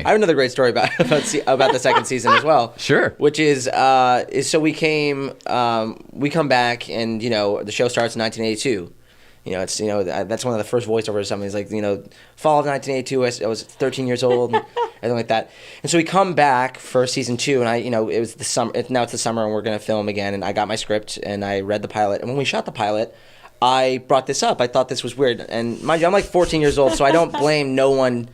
have another great story about the second season as well. Sure. Which is so we come back, and the show starts in 1982. It's that's one of the first voiceovers or something. It's like fall of 1982. I was 13 years old, and everything like that. And so we come back for season 2, and it was the summer. Now it's the summer, and we're gonna film again. And I got my script, and I read the pilot. And when we shot the pilot, I brought this up. I thought this was weird. And mind you, I'm like 14 years old, so I don't blame no one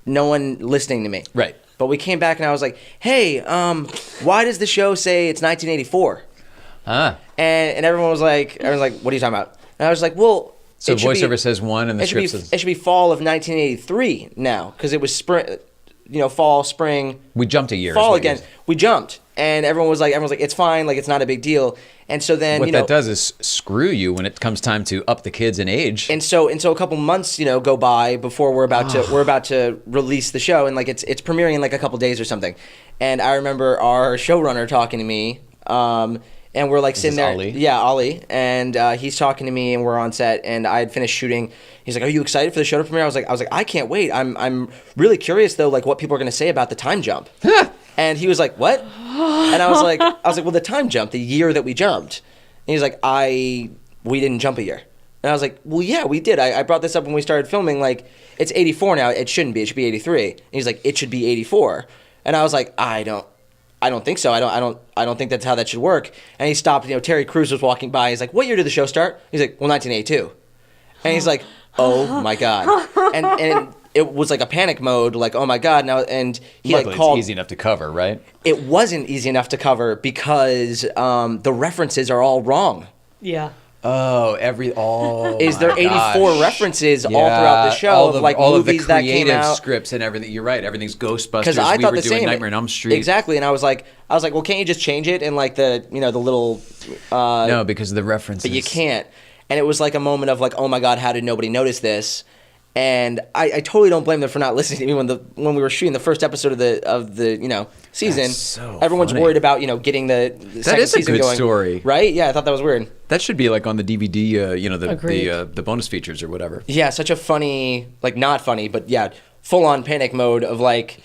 listening to me. Right. But we came back, and I was like, hey, why does the show say it's 1984? And everyone was like, what are you talking about? And I was like, well. So voiceover says 1 and the script says... It should be fall of 1983 now, because it was spring, fall, spring. We jumped a year. Fall again. We jumped, and everyone was like, it's fine, like it's not a big deal. And so then what that does is screw you when it comes time to up the kids in age. And so a couple months go by before we're about to release the show, and like it's premiering in like a couple days or something. And I remember our showrunner talking to me. And we're like sitting there, Ollie? Yeah, Ollie, and he's talking to me, and we're on set, and I had finished shooting. He's like, "Are you excited for the show to premiere?" I was like, "I can't wait. I'm really curious though, like what people are going to say about the time jump." And he was like, "What?" And I was like, "Well, the time jump, the year that we jumped." And he's like, "We didn't jump a year." And I was like, "Well, yeah, we did. I brought this up when we started filming. Like, it's 84 now. It shouldn't be. It should be 83." And he's like, "It should be 84." And I was like, I don't think so. I don't think that's how that should work. And he stopped. Terry Crews was walking by. He's like, "What year did the show start?" He's like, "Well, 1982." And he's like, "Oh my god!" And it was like a panic mode. Like, "Oh my god!" Now, and he Luckily, called. it's easy enough to cover, right? It wasn't easy enough to cover because the references are all wrong. Yeah. Oh, there 84 references all throughout the show all of the movies that came creative out. scripts and everything. You're right. Everything's Ghostbusters. Because I thought we were the doing same. Nightmare on Elm Street. Exactly, and I was like, well, can't you just change it in like the the little? No, because of the references. But you can't. And it was like a moment of like, oh my god, how did nobody notice this? And I totally don't blame them for not listening to me when we were shooting the first episode of the season. That's so everyone's funny. worried about getting the second season good going. story, right? Yeah, I thought that was weird. That should be like on the DVD, Agreed. the bonus features or whatever. Yeah, such a funny, like not funny, but yeah, full on panic mode of like,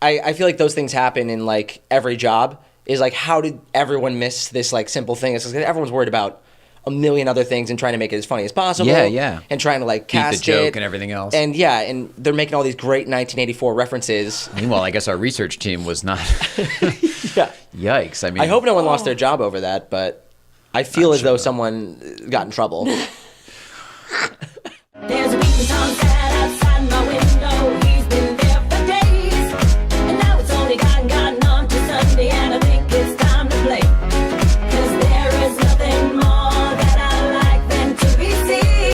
I feel like those things happen in like every job. Is like, how did everyone miss this like simple thing? It's because everyone's worried about a million other things and trying to make it as funny as possible. Yeah. And trying to like cast the joke it and everything else. And and they're making all these great 1984 references. Meanwhile, I guess our research team was not. Yeah. Yikes! I mean, I hope no one lost their job over that, but I feel as though someone got in trouble.